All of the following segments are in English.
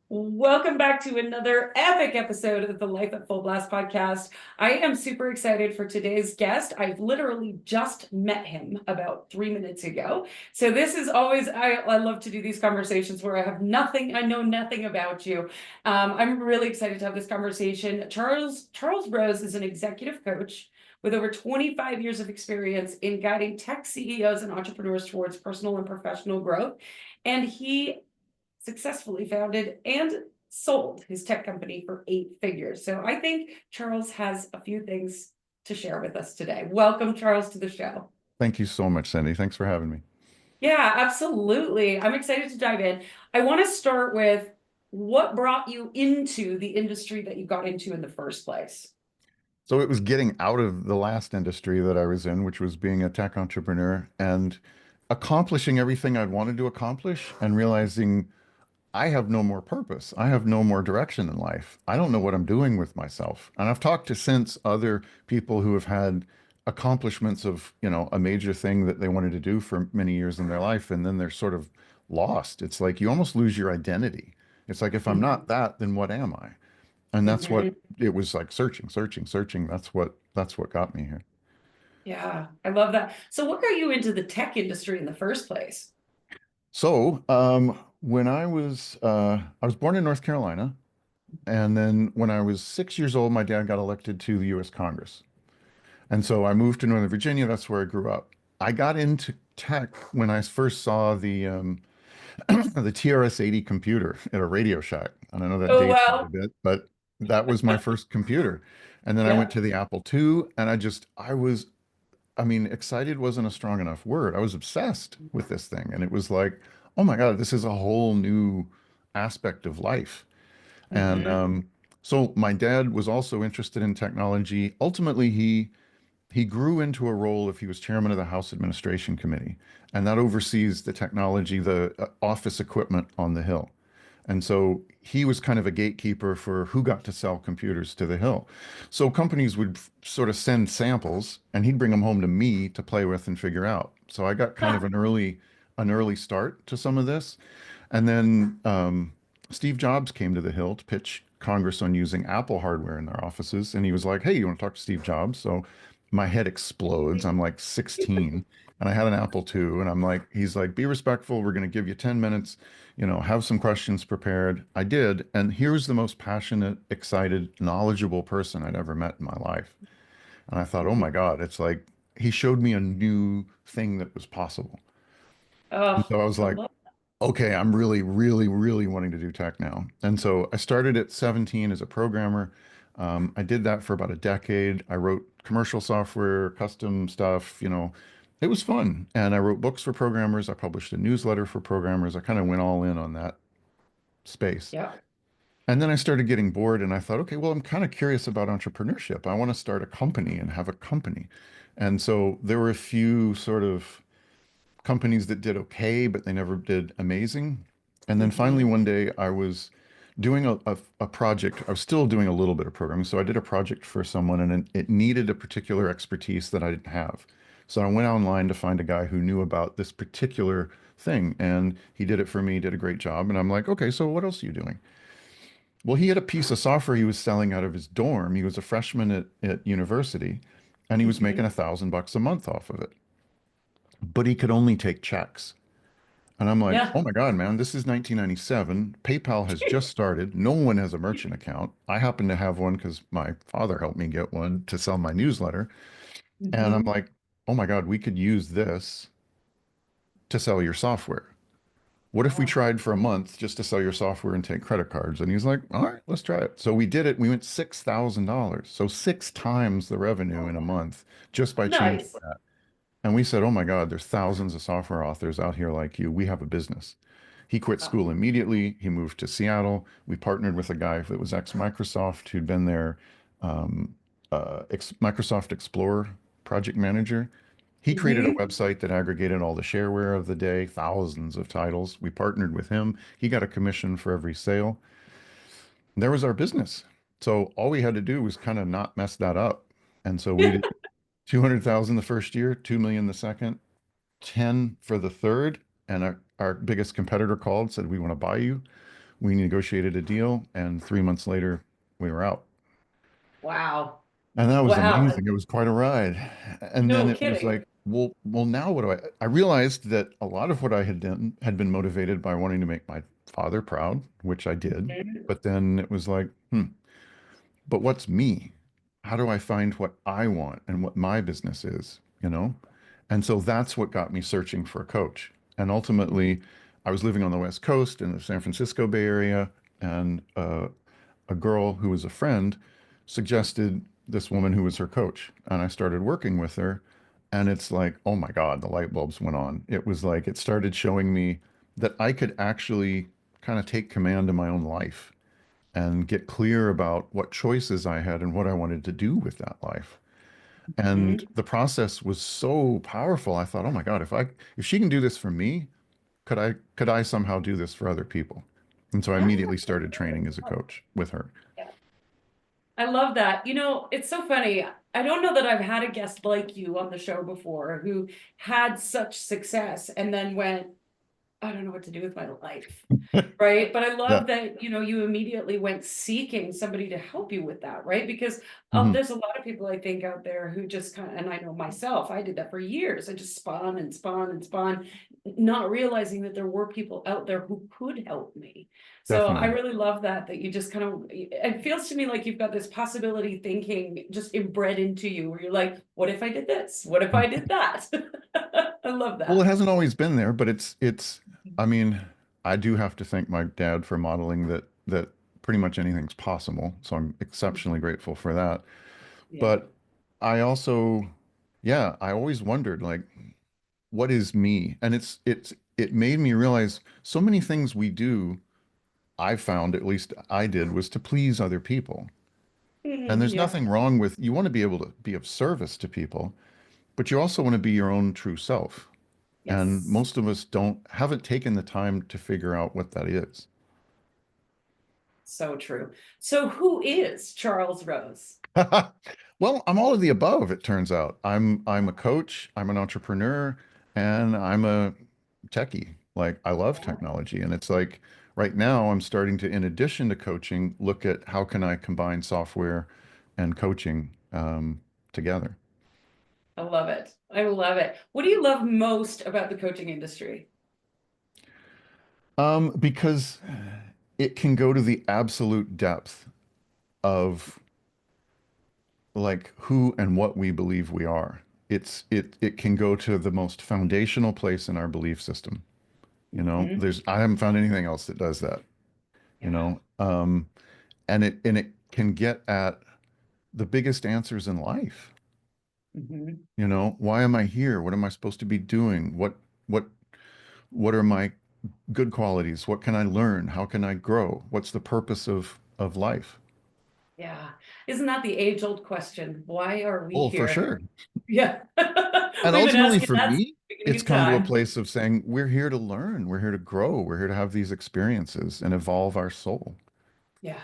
Welcome back to another epic episode of the Life at Full Blast podcast. I am super excited for today's guest. I've literally just met him about 3 minutes ago. So this is always, I love to do these conversations where I know nothing about you. I'm really excited to have this conversation. Charles Rose is an executive coach with over 25 years of experience in guiding tech CEOs and entrepreneurs towards personal and professional growth. And he successfully founded and sold his tech company for 8 figures. So I think Charles has a few things to share with us today. Welcome, Charles, to the show. Thank you so much, Cindy. Thanks for having me. Yeah, absolutely. I'm excited to dive in. I want to start with what brought you into the industry that you got into in the first place? So it was getting out of the last industry that I was in, which was being a tech entrepreneur and accomplishing everything I'd wanted to accomplish and realizing I have no more purpose. I have no more direction in life. I don't know what I'm doing with myself. And I've talked to since other people who have had accomplishments of, a major thing that they wanted to do for many years in their life, and then they're sort of lost. It's like you almost lose your identity. It's like if I'm not that, then what am I? And that's what Mhm. it was like searching, searching, searching. That's what got me here. Yeah, I love that. So what got you into the tech industry in the first place? So, when I was born in North Carolina, and then when I was 6 years old, my dad got elected to the U.S. Congress. And so I moved to Northern Virginia. That's where I grew up. I got into tech when I first saw the the TRS-80 computer at a Radio Shack. And I know that Oh, dates me a well, bit, but that was my first computer. And then I went yeah. to the Apple II, and I mean, excited wasn't a strong enough word. I was obsessed with this thing. And it was like, oh my God, this is a whole new aspect of life. And Hmm. so my dad was also interested in technology. Ultimately, he grew into a role if he was chairman of the House Administration Committee, and that oversees the technology, the office equipment on the Hill. And so he was kind of a gatekeeper for who got to sell computers to the Hill. So companies would sort of send samples, and he'd bring them home to me to play with and figure out. So I got kind of an early start to some of this. And then Steve Jobs came to the Hill to pitch Congress on using Apple hardware in their offices. And he was like, hey, you want to talk to Steve Jobs? So my head explodes. I'm like 16 and I had an Apple II. And he's like, be respectful. We're going to give you 10 minutes, have some questions prepared. I did. And here's the most passionate, excited, knowledgeable person I'd ever met in my life. And I thought, oh my God, it's like he showed me a new thing that was possible. And Oh, so I was I like, love okay, I'm really, really, really wanting to do tech now. And so I started at 17 as a programmer. I did that for about a decade. I wrote commercial software, custom stuff, it was fun. And I wrote books for programmers. I published a newsletter for programmers. I kind of went all in on that space. Yeah. And then I started getting bored and I thought, okay, well, I'm kind of curious about entrepreneurship. I want to start a company and have a company. And so there were a few sort of companies that did okay, but they never did amazing. And then finally Hmm. one day I was doing a project. I was still doing a little bit of programming. So I did a project for someone and it needed a particular expertise that I didn't have. So I went online to find a guy who knew about this particular thing and he did it for me, did a great job. And I'm like, okay, so what else are you doing? Well, he had a piece of software he was selling out of his dorm. He was a freshman at university and he was making Hmm. $1,000 a month off of it, but he could only take checks. And I'm like, Yeah. oh my God, man, this is 1997. PayPal has just started. No one has a merchant account. I happen to have one because my father helped me get one to sell my newsletter. And I'm Hmm. like, oh my God, we could use this to sell your software. What if we Oh, tried for a month just to sell your software and take credit cards? And he's like, all right, let's try it. So we did it. We went $6,000. So 6 times the revenue in a month just by changing nice. that. And we said, oh my God, there's thousands of software authors out here like you. We have a business. He quit Wow. school immediately. He moved to Seattle. We partnered with a guy that was ex-Microsoft who'd been their um, Microsoft Explorer project manager. He created a Hmm. website that aggregated all the shareware of the day, thousands of titles. We partnered with him. He got a commission for every sale. There was our business. So all we had to do was kind of not mess that up. And so we did 200,000 the first year, 2 million the second, 10 for the third, and our biggest competitor called, said, we want to buy you. We negotiated a deal, and 3 months later, we were out. Wow. And that was Wow. amazing. It was quite a ride. And then No it was kidding. like, well, now what do I realized that a lot of what I had done had been motivated by wanting to make my father proud, which I did. Mhm. But then it was like, but what's me? How do I find what I want and what my business is, you know? And so that's what got me searching for a coach. And ultimately, I was living on the West Coast in the San Francisco Bay Area, and a girl who was a friend suggested this woman who was her coach. And I started working with her. And it's like, oh my God, the light bulbs went on. It was like it started showing me that I could actually kind of take command of my own life and get clear about what choices I had and what I wanted to do with that life. And Mhm. the process was so powerful. I thought, oh my God, if she can do this for me, could I somehow do this for other people? And so I immediately started training as a coach with her. Yeah. I love that. It's so funny. I don't know that I've had a guest like you on the show before who had such success and then went, I don't know what to do with my life. Right. But I Yeah. love that, you immediately went seeking somebody to help you with that. Right. Because Mhm. there's a lot of people I think out there who just kind of, and I know myself, I did that for years. I just spun and spun and spun, not realizing that there were people out there who could help me. So I Definitely. really love that you just kind of, it feels to me like you've got this possibility thinking just inbred into you where you're like, what if I did this? What if I did that? I love Well, it that. hasn't always been there, but I mean, I do have to thank my dad for modeling that pretty much anything's possible. So I'm exceptionally grateful for that. Yeah. But I also, yeah, I always wondered like, what is me? And it made me realize so many things we do, I found, at least I did, was to please other people. And there's Yeah. nothing wrong with you want to be able to be of service to people, but you also want to be your own true self. And Yes. most of us haven't taken the time to figure out what that is. So true. So who is Charles Rose? Well, I'm all of the above, it turns out. I'm a coach, I'm an entrepreneur, and I'm a techie. Like I love Yeah, technology. And it's like right now I'm starting to, in addition to coaching, look at how can I combine software and coaching together. I love it. I love it. What do you love most about the coaching industry? Because it can go to the absolute depth of like who and what we believe we are. It can go to the most foundational place in our belief system. Mhm. I haven't found anything else that does that, you Yeah. know. And it can get at the biggest answers in life. Mhm. Why am I here? What am I supposed to be doing? What what are my good qualities? What can I learn? How can I grow? What's the purpose of life? Yeah. Isn't that the age-old question? Why are we Oh, for here? sure. Yeah. And We've been ultimately asking for that since me, the beginning it's of come to a time. place of saying, we're here to learn, we're here to grow, we're here to have these experiences and evolve our soul. Yeah.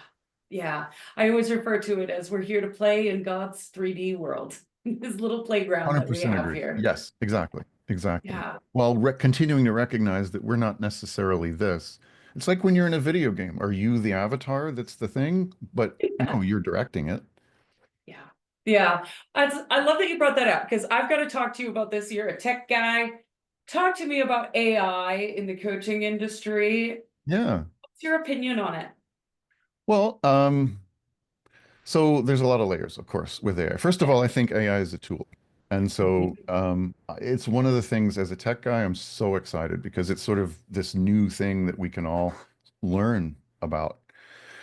Yeah. I always refer to it as we're here to play in God's 3D world, this little playground that we 100% have agree. here. Yes, exactly. Exactly. Yeah. While continuing to recognize that we're not necessarily this. It's like when you're in a video game. Are you the avatar that's the thing? But Yeah. no, you're directing it. Yeah. Yeah. I love that you brought that up because I've got to talk to you about this. You're a tech guy. Talk to me about AI in the coaching industry. Yeah. What's your opinion on it? Well, so there's a lot of layers, of course, with AI. First of Yeah. all, I think AI is a tool. And so Mhm. it's one of the things as a tech guy, I'm so excited because it's sort of this new thing that we can all learn about.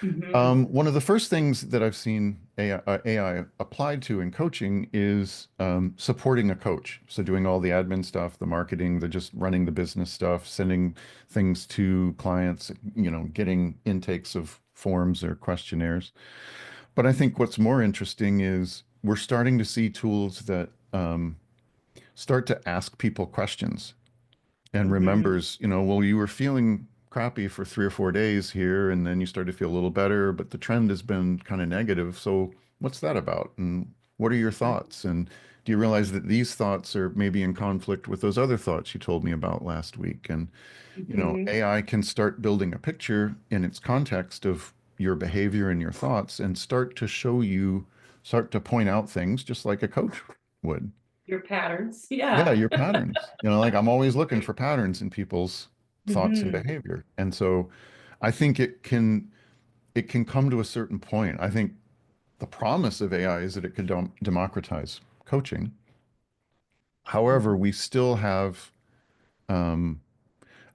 Mhm. One of the first things that I've seen AI applied to in coaching is supporting a coach. So doing all the admin stuff, the marketing, the just running the business stuff, sending things to clients, getting intakes of forms or questionnaires. But I think what's more interesting is we're starting to see tools that start to ask people questions and Mhm. remembers, well, you were feeling crappy for 3 or 4 days here, and then you started to feel a little better, but the trend has been kind of negative. So what's that about? And what are your Right. thoughts? And do you realize that these thoughts are maybe in conflict with those other thoughts you told me about last week? And, Mhm. AI can start building a picture in its context of your behavior and your thoughts and start to point out things just like a coach would. Your patterns. Yeah, Yeah. your patterns. Like I'm always looking for patterns in people's thoughts and Mhm. behavior. And so I think it can come to a certain point. I think the promise of AI is that it could democratize coaching. However, Mhm. we still have um,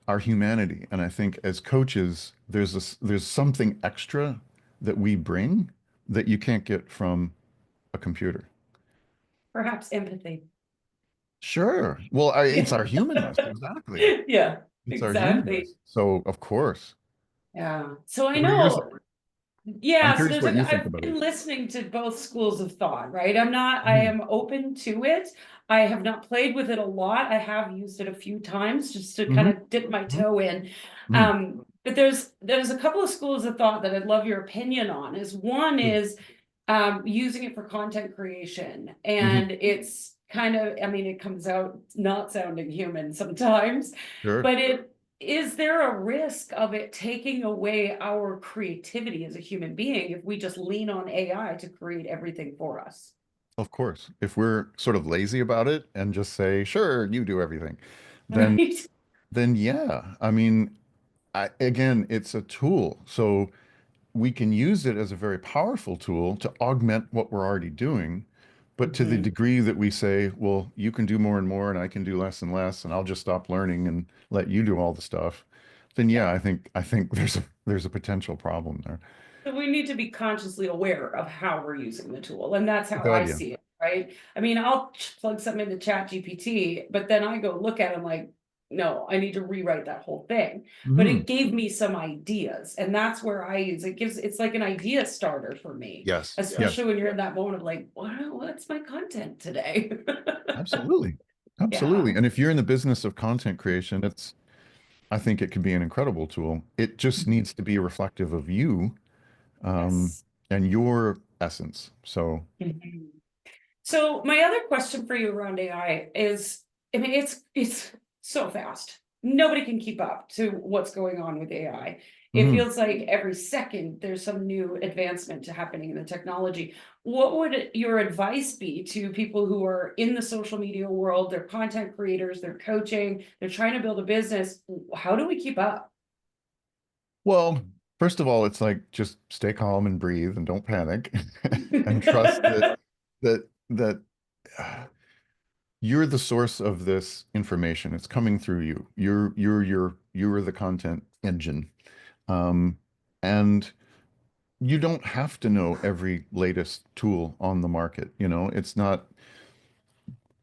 our humanity, and I think as coaches, there's something extra that we bring that you can't get from a computer. Perhaps empathy. Sure. Well, Yeah. it's our humanness, exactly. Yeah, It's our exactly. humanness. So, of course. Yeah. So I What are yours? know. I'm Yeah, so curious there's what you like think I've about it. been listening to both schools of thought, right? I Mhm. am open to it. I have not played with it a lot. I have used it a few times just to kind Mhm. of dip my toe in. Mhm. But there's a couple of schools of thought that I'd love your opinion on. Is one Mhm. is using it for content creation. Mhm. And it's kind of, I mean, it comes out not sounding human sometimes, Sure. but is there a risk of it taking away our creativity as a human being if we just lean on AI to create everything for us? Of course. If we're sort of lazy about it and just say, sure, you do everything, then Right? then yeah. I mean, again, it's a tool. So we can use it as a very powerful tool to augment what we're already doing. But to the Mhm. degree that we say, well, you can do more and more, and I can do less and less, and I'll just stop learning and let you do all the stuff, then Yeah. yeah, I think there's a potential problem there. So we need to be consciously aware of how we're using the tool. And that's how Good I idea. see it, right? I mean, I'll plug something into Chat GPT, but then I go look at it, I'm like, no, I need to rewrite that whole thing. But Hmm. it gave me some ideas. And that's where I use it. It's like an idea starter for me, Yes. especially Yes. when you're in that moment of like, what's my content today? Absolutely. Yeah. Absolutely. And if you're in the business of content creation, I think it could be an incredible tool. It just needs to be reflective of you, um, Yes. and your essence. So, Mhm. So my other question for you around AI is, I mean, it's so fast. Nobody can keep up to what's going on with AI. It mhm. feels like every second there's some new advancement to happening in the technology. What would your advice be to people who are in the social media world? They're content creators, they're coaching, they're trying to build a business. How do we keep up? Well, first of all, it's like just stay calm and breathe and don't panic and trust that uh, you're the source of this information. It's coming through you. You're the content engine. Um, and you don't have to know every latest tool on the market. It's not,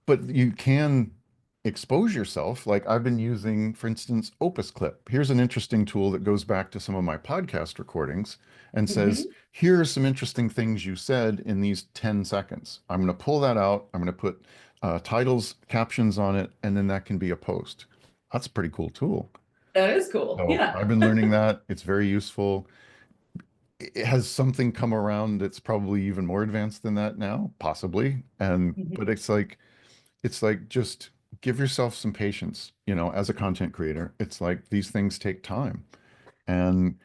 but you can expose yourself. Like I've been using, for instance, Opus Clip. Here's an interesting tool that goes back to some of my podcast recordings and says, Mhm. here are some interesting things you said in these 10 seconds. I'm going to pull that out. I'm going to put titles, captions on it, and then that can be a post. That's a pretty cool tool. That is cool. So Yeah. I've been learning that. It's very useful. It has something come around that's probably even more advanced than that now, possibly. But Mhm. it's like just give yourself some patience, as a content creator. It's like these things take time. And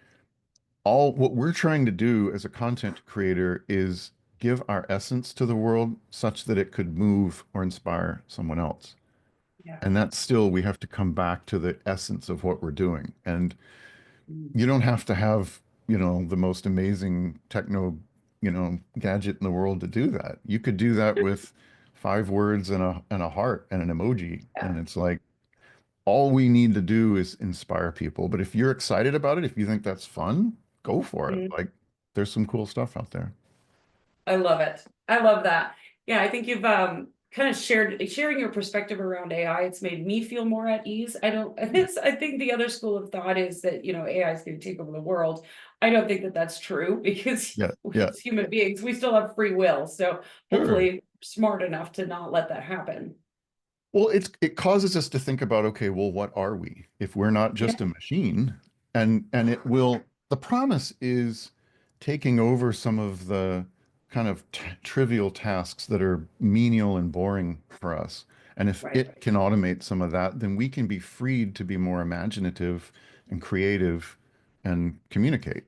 all what we're trying to do as a content creator is give our essence to the world such that it could move or inspire someone else. Yeah. And that's still, we have to come back to the essence of what we're doing. And you don't have to have, the most amazing techno, gadget in the world to do that. You could do that with 5 words and a heart and an emoji. Yeah. And it's like all we need to do is inspire people. But if you're excited about it, if you think that's fun, go for it. Like there's some cool stuff out there. I love it. I love that. Yeah, I think you've kind of sharing your perspective around AI. It's made me feel more at ease. I don't I think the other school of thought is that, AI is going to take over the world. I don't think that that's true because Yeah, we yeah, as human beings, we still have free will. So sure. hopefully smart enough to not let that happen. Well, it causes us to think about, okay, well, what are we if we're not Yeah. just a machine? And the promise is taking over some of the kind of trivial tasks that are menial and boring for us. And if Right. it can automate some of that, then we can be freed to be more imaginative and creative and communicate.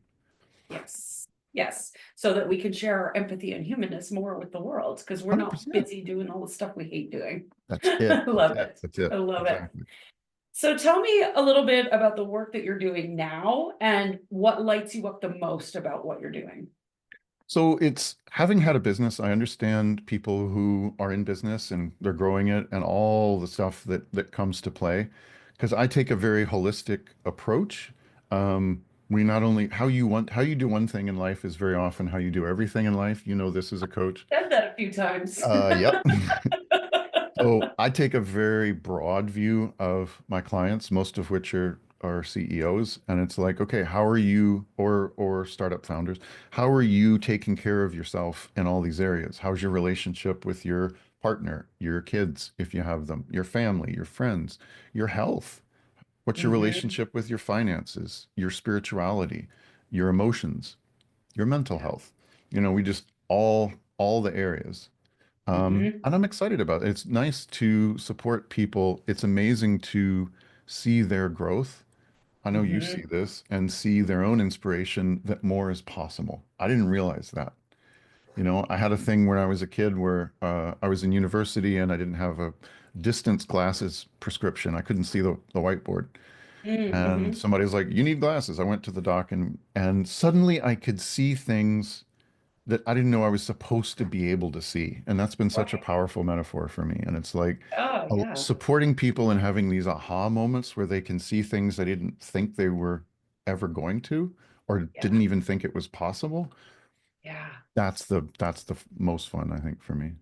Yes. Yes. So that we can share our empathy and humanness more with the world because we're not 100%. busy doing all the stuff we hate doing. That's it. I That's love it. it. That's I it. love it. Exactly. So tell me a little bit about the work that you're doing now and what lights you up the most about what you're doing. So it's having had a business, I understand people who are in business and they're growing it and all the stuff that comes to play. Because I take a very holistic approach. We not only how you do one thing in life is very often how you do everything in life. You know this as a coach. Said that a few times. Yep. So I take a very broad view of my clients, most of which are CEOs, and it's like, okay, how are you or startup founders, how are you taking care of yourself in all these areas? How's your relationship with your partner, your kids, if you have them, your family, your friends, your health? What's your Hmm. relationship with your finances, your spirituality, your emotions, your mental Yeah. health? We just all the areas. Hmm. And I'm excited about it. It's nice to support people. It's amazing to see their growth. I know you see Hmm. this and see their own inspiration that more is possible. I didn't realize that. I had a thing when I was a kid where I was in university and I didn't have a distance glasses prescription. I couldn't see the whiteboard. And Hmm. somebody was like, "You need glasses." I went to the doc and suddenly I could see things that I didn't know I was supposed to be able to see. And that's been such a Right. powerful metaphor for me. And it's like Oh, yeah. supporting people and having these aha moments where they can see things they didn't think they were ever going to or Yeah. didn't even think it was possible. Yeah. That's the most fun, I think, for me.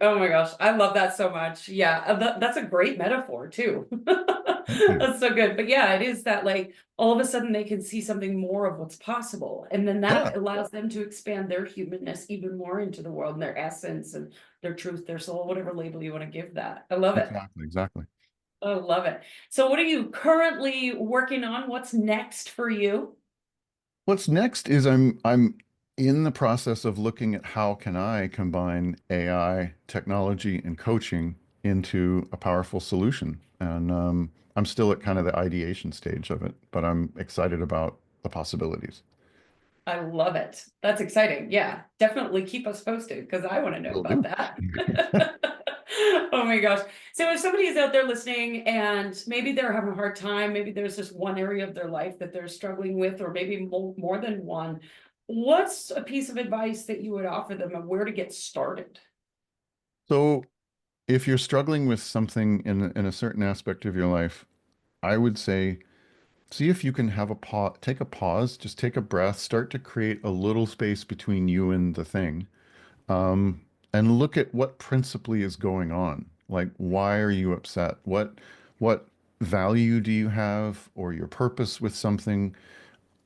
Oh my gosh, I love that so much. Yeah, that's a great metaphor too. Thank you. That's so good. But yeah, it is that like all of a sudden they can see something more of what's possible. And then Yeah, that allows them to expand their humanness even more into the world and their essence and their truth, their soul, whatever label you want to give that. I love it. exactly, exactly. I love it. So what are you currently working on? What's next for you? What's next is I'm in the process of looking at how can I combine AI technology and coaching into a powerful solution. And I'm still at kind of the ideation stage of it, but I'm excited about the possibilities. I love it. That's exciting. Yeah, definitely keep us posted because I want to know Will about do. that. Oh my gosh. So if somebody is out there listening and maybe they're having a hard time, maybe there's just one area of their life that they're struggling with, or maybe more than one, what's a piece of advice that you would offer them of where to get started? So if you're struggling with something in a certain aspect of your life, I would say see if you can have a pause, take a pause, just take a breath, start to create a little space between you and the thing. um, and look at what principally is going on. Like, why are you upset? What value do you have, or your purpose with something?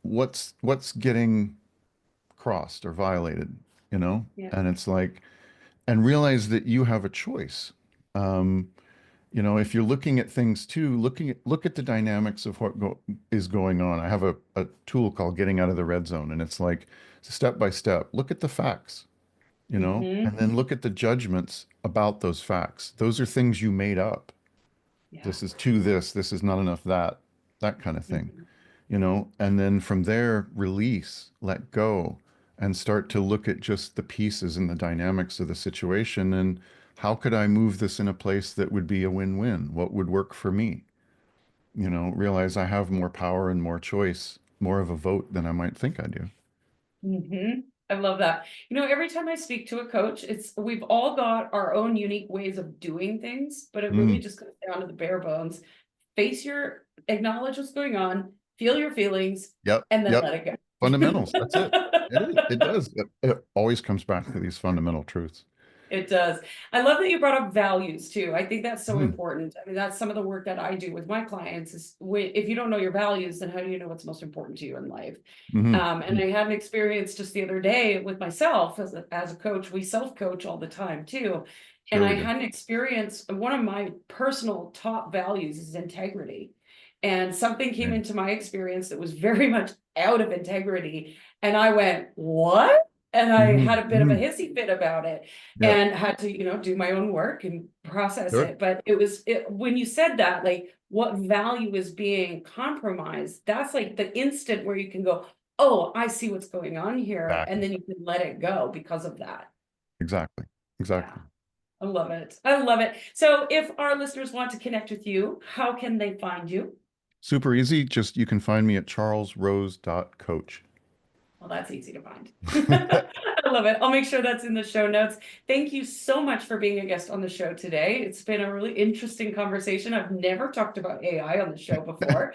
What's getting crossed or violated? Yeah. And it's like, and realize that you have a choice. Um, if you're looking at things too, look at the dynamics of is going on. I have a tool called Getting Out of the Red Zone, and it's like step by step. Look at the facts. Hmm. And then look at the judgments about those facts. Those are things you made up. Yeah. This is to this is not enough that kind of thing, Hmm. and then from there, release, let go, and start to look at just the pieces and the dynamics of the situation and how could I move this in a place that would be a win-win? What would work for me? Realize I have more power and more choice, more of a vote than I might think I do. Hmm. I love that. Every time I speak to a coach, we've all got our own unique ways of doing things, but it really Mm, just comes down to the bare bones. Acknowledge what's going on, feel your feelings, yep, and then yep. let it Fundamentals. That's it. go. It is. It does. It always comes back to these fundamental truths. It does. I love that you brought up values too. I think that's so Mm, important. I mean, that's some of the work that I do with my clients is if you don't know your values, then how do you know what's most important to you in life? hmm And I had an experience just the other day with myself as a coach. We self-coach all the time too. And Sure I we do. had an experience, one of my personal top values is integrity. And something came Okay. into my experience that was very much out of integrity. And I went, what? and I had a bit of a Mhm. hissy fit about it Yeah, and had to, do my own work and process sure. it. But when you said that, like what value is being compromised, that's like the instant where you can go, oh, I see what's going on here. And Exactly. then you can let it go because of that. Exactly. Yeah. Exactly. I love it. I love it. So if our listeners want to connect with you, how can they find you? Super easy. Just you can find me at charlesrose.coach. Well, that's easy to find. I love it. I'll make sure that's in the show notes. Thank you so much for being a guest on the show today. It's been a really interesting conversation. I've never talked about AI on the show before.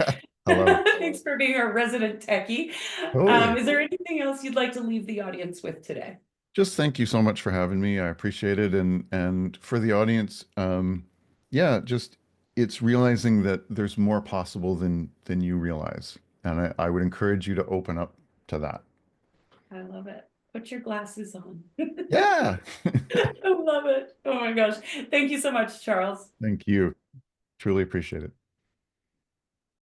I love it. Thanks for being our resident techie. Totally. Is there anything else you'd like to leave the audience with today? Just thank you so much for having me. I appreciate it. And for the audience, yeah, just it's realizing that there's more possible than you realize. And I would encourage you to open up to that. I love it. Put your glasses on. Yeah. I love it. Oh my gosh. Thank you so much, Charles. Thank you. Truly appreciate it.